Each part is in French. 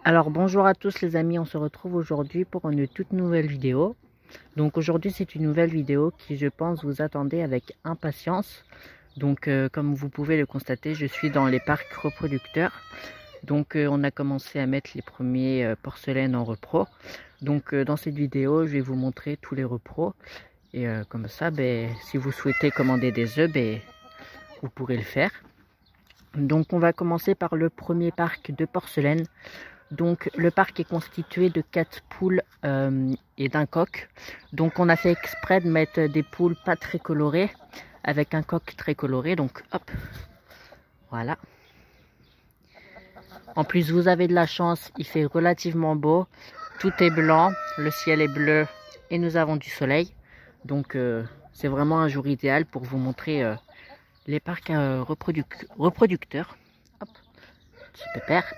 Alors bonjour à tous les amis, on se retrouve aujourd'hui pour une toute nouvelle vidéo. Donc aujourd'hui c'est une nouvelle vidéo qui je pense vous attendez avec impatience. Donc comme vous pouvez le constater, je suis dans les parcs reproducteurs. Donc on a commencé à mettre les premiers porcelaines en repro. Donc dans cette vidéo je vais vous montrer tous les repros. Et comme ça, si vous souhaitez commander des œufs, vous pourrez le faire. Donc on va commencer par le premier parc de porcelaine. Donc le parc est constitué de 4 poules et d'un coq. Donc on a fait exprès de mettre des poules pas très colorées avec un coq très coloré. Donc hop, voilà. En plus vous avez de la chance, il fait relativement beau. Tout est blanc, le ciel est bleu et nous avons du soleil. Donc c'est vraiment un jour idéal pour vous montrer les parcs reproducteurs. Hop, petit pépère.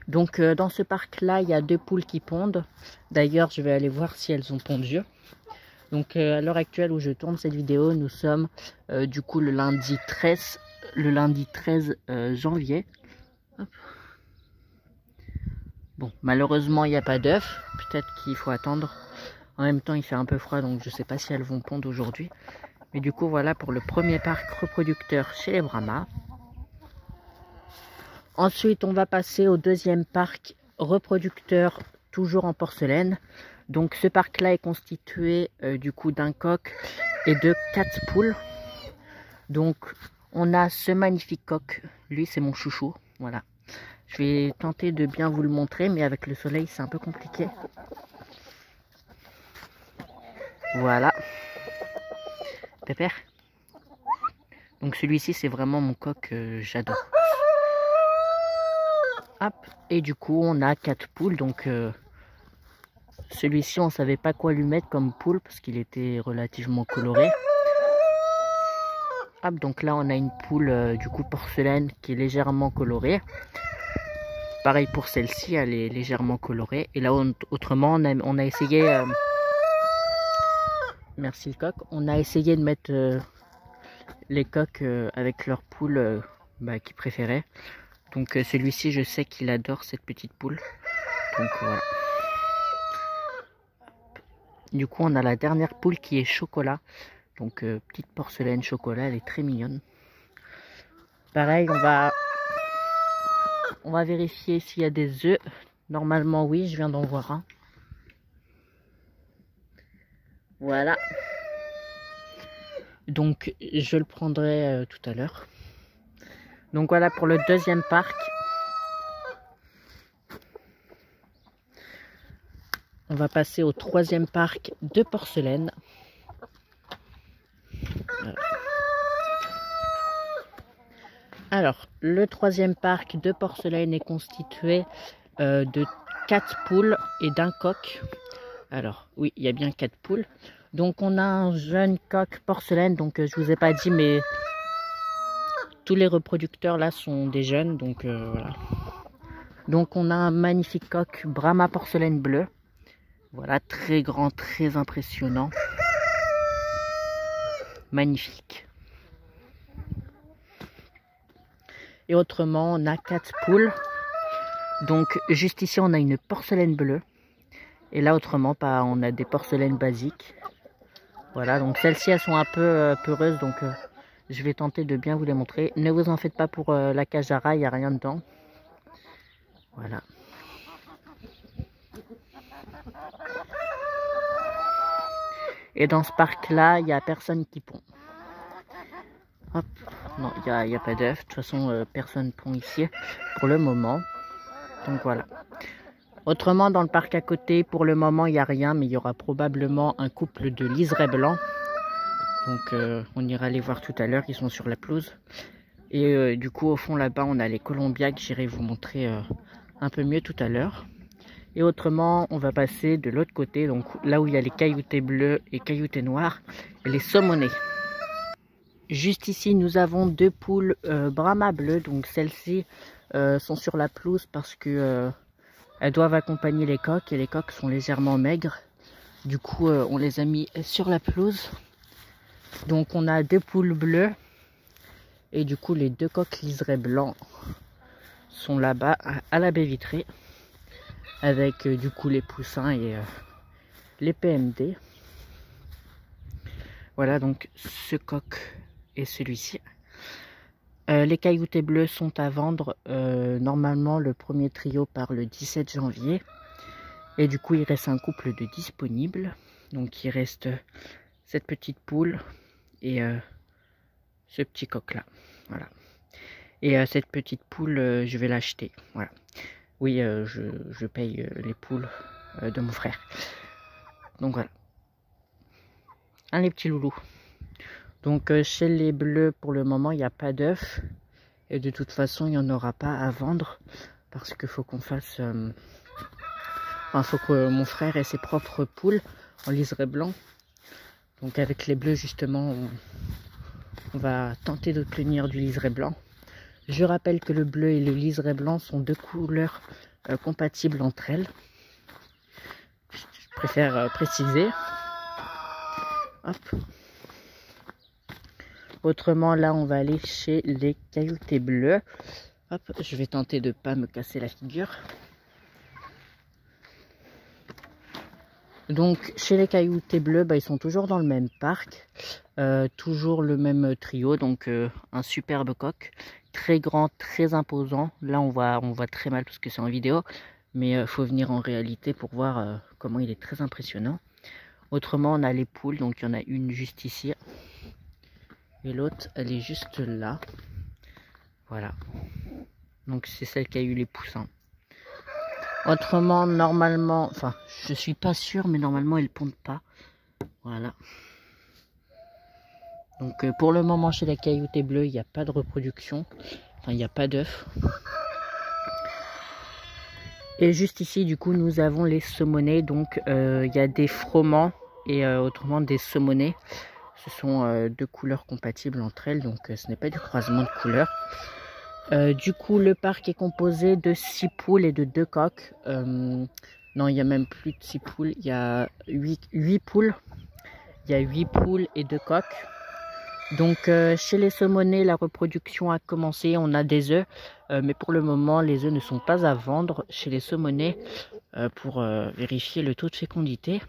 Donc dans ce parc là il y a 2 poules qui pondent. D'ailleurs je vais aller voir si elles ont pondu. Donc à l'heure actuelle où je tourne cette vidéo, nous sommes du coup le lundi 13 janvier. Hop. Bon malheureusement il n'y a pas d'œufs, peut-être qu'il faut attendre. En même temps il fait un peu froid donc je ne sais pas si elles vont pondre aujourd'hui. Mais du coup voilà pour le premier parc reproducteur chez les Brahmas. Ensuite, on va passer au deuxième parc reproducteur, toujours en porcelaine. Donc, ce parc-là est constitué du coup d'un coq et de 4 poules. Donc, on a ce magnifique coq. Lui, c'est mon chouchou. Voilà. Je vais tenter de bien vous le montrer, mais avec le soleil, c'est un peu compliqué. Voilà. Pépère. Donc, celui-ci, c'est vraiment mon coq. J'adore. Hop. Et du coup on a 4 poules, donc celui-ci on savait pas quoi lui mettre comme poule parce qu'il était relativement coloré. Hop, donc là on a une poule du coup porcelaine qui est légèrement colorée. Pareil pour celle-ci, elle est légèrement colorée. Et là autrement on a essayé merci le coq, on a essayé de mettre les coqs avec leur poule qu'ils préféraient. Donc celui-ci, je sais qu'il adore cette petite poule. Donc voilà. Du coup, on a la dernière poule qui est chocolat. Donc petite porcelaine chocolat, elle est très mignonne. Pareil, on va vérifier s'il y a des œufs. Normalement, oui, je viens d'en voir un. Voilà. Donc je le prendrai tout à l'heure. Donc voilà pour le deuxième parc. On va passer au troisième parc de porcelaine. Voilà. Alors, le troisième parc de porcelaine est constitué de 4 poules et d'un coq. Alors, oui, il y a bien 4 poules. Donc, on a un jeune coq porcelaine. Donc, je vous ai pas dit, mais tous les reproducteurs là sont des jeunes. Donc, voilà. Donc, on a un magnifique coq Brahma porcelaine bleue. Voilà, très grand, très impressionnant. Magnifique. Et autrement, on a 4 poules. Donc, juste ici, on a une porcelaine bleue. Et là, autrement, on a des porcelaines basiques. Voilà, donc celles-ci, elles sont un peu peureuses. Donc, je vais tenter de bien vous les montrer. Ne vous en faites pas pour la cajara, il n'y a rien dedans. Voilà. Et dans ce parc-là, il n'y a personne qui pond. Hop. Non, il n'y a pas d'œuf. De toute façon, personne pond ici pour le moment. Donc voilà. Autrement, dans le parc à côté, pour le moment, il n'y a rien. Mais il y aura probablement un couple de liserés blancs. Donc on ira les voir tout à l'heure. Ils sont sur la pelouse. Et du coup, au fond, là-bas, on a les colombias que j'irai vous montrer un peu mieux tout à l'heure. Et autrement, on va passer de l'autre côté, donc là où il y a les cailloutés bleus et cailloutés noirs, et les saumonés. Juste ici, nous avons 2 poules Brahma bleues, donc celles-ci sont sur la pelouse parce que elles doivent accompagner les coqs, et les coqs sont légèrement maigres. Du coup, on les a mis sur la pelouse. Donc on a 2 poules bleues, et du coup les 2 coqs liserés blancs sont là-bas à la baie vitrée avec du coup les poussins et les PMD. Voilà donc ce coq et celui-ci. Les cailloutés bleus sont à vendre. Normalement le premier trio part le 17 janvier. Et du coup il reste un couple de disponibles. Donc il reste cette petite poule et ce petit coq là. Voilà. Et cette petite poule, je vais l'acheter. Voilà. Oui, je paye les poules de mon frère. Donc voilà. Hein, les petits loulous. Donc chez les bleus, pour le moment, il n'y a pas d'œufs. Et de toute façon, il n'y en aura pas à vendre. Parce qu'il faut qu'on fasse... Enfin, faut que mon frère ait ses propres poules en liseré blanc. Donc avec les bleus, justement, on va tenter d'obtenir du liseré blanc. Je rappelle que le bleu et le liseré blanc sont deux couleurs compatibles entre elles. Je préfère préciser. Hop. Autrement, là, on va aller chez les cailloutés bleus. Hop, je vais tenter de ne pas me casser la figure. Donc, chez les cailloutés bleus, bah, ils sont toujours dans le même parc. Toujours le même trio, donc un superbe coq. Très grand, très imposant. Là, on voit très mal parce que c'est en vidéo. Mais faut venir en réalité pour voir comment il est très impressionnant. Autrement, on a les poules. Donc, il y en a une juste ici. Et l'autre, elle est juste là. Voilà. Donc, c'est celle qui a eu les poussins. Autrement, normalement... Enfin, je suis pas sûr, mais normalement, elles pondent pas. Voilà. Donc, pour le moment, chez la cailloutée bleue, il n'y a pas de reproduction. Enfin, il n'y a pas d'œufs. Et juste ici, du coup, nous avons les saumonais. Donc, il y a des froment et autrement des saumonais. Ce sont deux couleurs compatibles entre elles. Donc, ce n'est pas du croisement de couleurs. Du coup, le parc est composé de 6 poules et de 2 coqs. Non, il y a même plus de 6 poules. Il y a 8 poules. Il y a 8 poules et 2 coqs. Donc, chez les saumonais, la reproduction a commencé. On a des œufs. Mais pour le moment, les œufs ne sont pas à vendre chez les saumonais pour vérifier le taux de fécondité.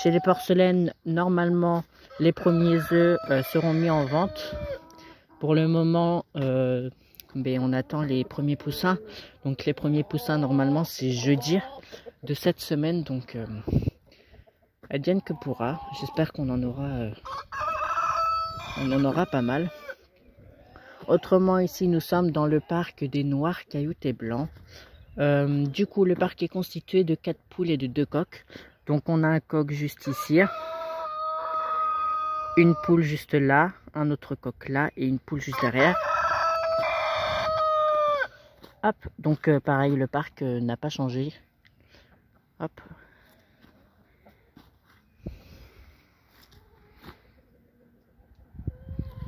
Chez les porcelaines, normalement, les premiers œufs seront mis en vente. Pour le moment, on attend les premiers poussins. Donc les premiers poussins, normalement, c'est jeudi de cette semaine. Donc, advienne que pourra. J'espère qu'on en aura pas mal. Autrement, ici, nous sommes dans le parc des noirs cailloutés blancs. Du coup, le parc est constitué de 4 poules et de 2 coqs. Donc, on a un coq juste ici. Une poule juste là, un autre coq là et une poule juste derrière. Hop, donc pareil, le parc n'a pas changé. Hop.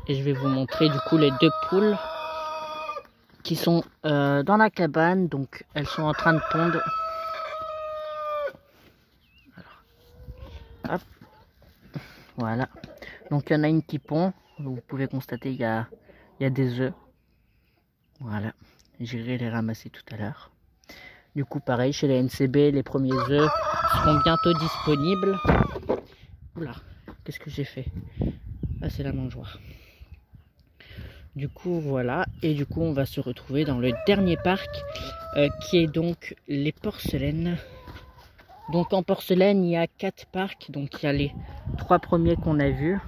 Et je vais vous montrer du coup les 2 poules qui sont dans la cabane. Donc elles sont en train de pondre. Alors, hop. Voilà. Donc il y en a une qui pond. Vous pouvez constater il y a des œufs. Voilà. J'irai les ramasser tout à l'heure. Du coup pareil chez les NCB, les premiers œufs seront bientôt disponibles. Oula, qu'est-ce que j'ai fait? Ah, c'est la mangeoire. Du coup voilà. Et du coup on va se retrouver dans le dernier parc qui est donc les porcelaines. Donc en porcelaine il y a 4 parcs. Donc il y a les 3 premiers qu'on a vus.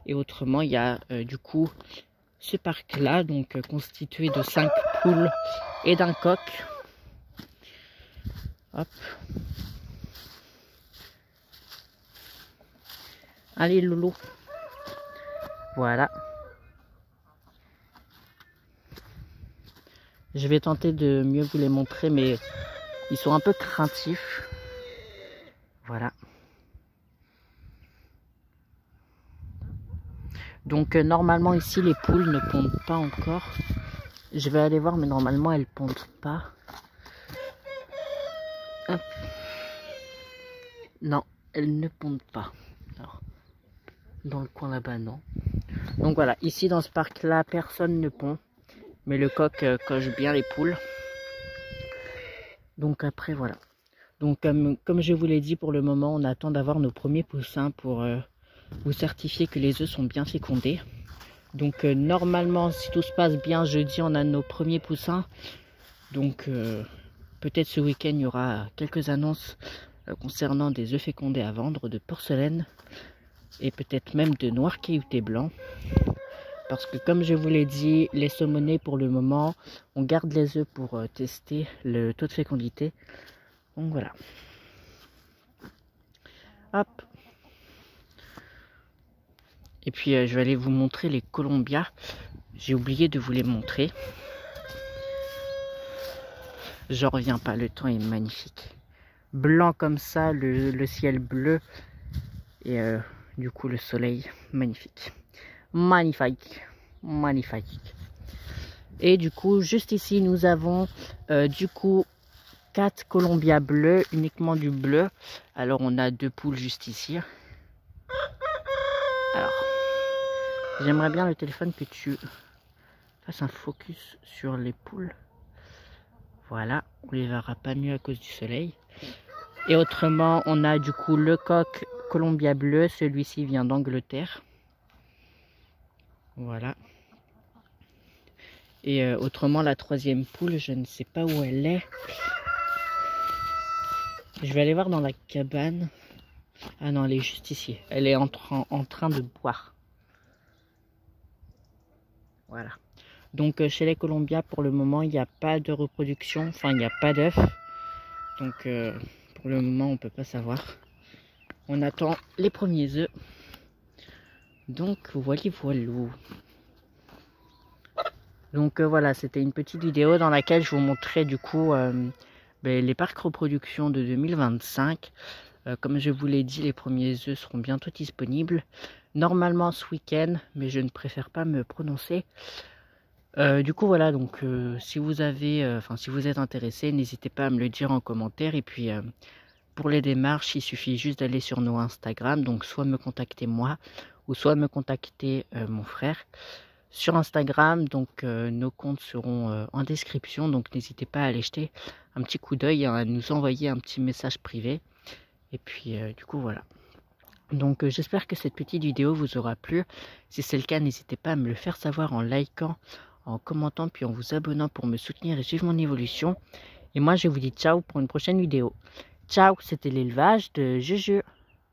Et autrement il y a du coup ce parc là, donc constitué de 5 poules et d'un coq. Hop. Allez loulou. Voilà. Je vais tenter de mieux vous les montrer, mais ils sont un peu craintifs. Voilà. Donc normalement ici les poules ne pondent pas encore. Je vais aller voir, mais normalement elles pondent pas. Hop. Non, elles ne pondent pas. Alors, dans le coin là-bas, non. Donc voilà, ici dans ce parc là, personne ne pond. Mais le coq coche bien les poules. Donc après voilà. Donc comme je vous l'ai dit, pour le moment on attend d'avoir nos premiers poussins pour vous certifier que les œufs sont bien fécondés. Donc normalement, si tout se passe bien, jeudi on a nos premiers poussins. Donc peut-être ce week-end il y aura quelques annonces concernant des œufs fécondés à vendre de porcelaine. Et peut-être même de noir caillouté blanc. Parce que comme je vous l'ai dit, les saumonés pour le moment, on garde les œufs pour tester le taux de fécondité. Donc voilà. Hop. Et puis je vais aller vous montrer les colombias. J'ai oublié de vous les montrer. J'en reviens pas, le temps est magnifique. Blanc comme ça, le ciel bleu. Et du coup le soleil, magnifique. Magnifique. Magnifique. Et du coup, juste ici, nous avons du coup 4 colombias bleus, uniquement du bleu. Alors on a 2 poules juste ici. Alors, j'aimerais bien le téléphone que tu fasses un focus sur les poules. Voilà, on les verra pas mieux à cause du soleil. Et autrement, on a du coup le coq colombia bleu. Celui-ci vient d'Angleterre. Voilà. Et autrement, la troisième poule, je ne sais pas où elle est. Je vais aller voir dans la cabane. Ah non, elle est juste ici. Elle est en train de boire. Voilà. Donc chez les colombias, pour le moment, il n'y a pas de reproduction. Enfin, il n'y a pas d'œufs. Donc pour le moment, on ne peut pas savoir. On attend les premiers œufs. Donc voilà. Donc voilà, c'était une petite vidéo dans laquelle je vous montrais du coup les parcs reproduction de 2025. Comme je vous l'ai dit, les premiers œufs seront bientôt disponibles. Normalement ce week-end, mais je ne préfère pas me prononcer. Du coup voilà, donc si vous avez, si vous êtes intéressé, n'hésitez pas à me le dire en commentaire. Et puis pour les démarches, il suffit juste d'aller sur nos Instagram, donc soit me contacter moi, ou soit me contacter mon frère. Sur Instagram, donc nos comptes seront en description, donc n'hésitez pas à aller jeter un petit coup d'œil, à nous envoyer un petit message privé. Et puis du coup voilà. Donc j'espère que cette petite vidéo vous aura plu. Si c'est le cas, n'hésitez pas à me le faire savoir en likant, en commentant, puis en vous abonnant pour me soutenir et suivre mon évolution. Et moi je vous dis ciao pour une prochaine vidéo. Ciao, c'était l'élevage de Juju.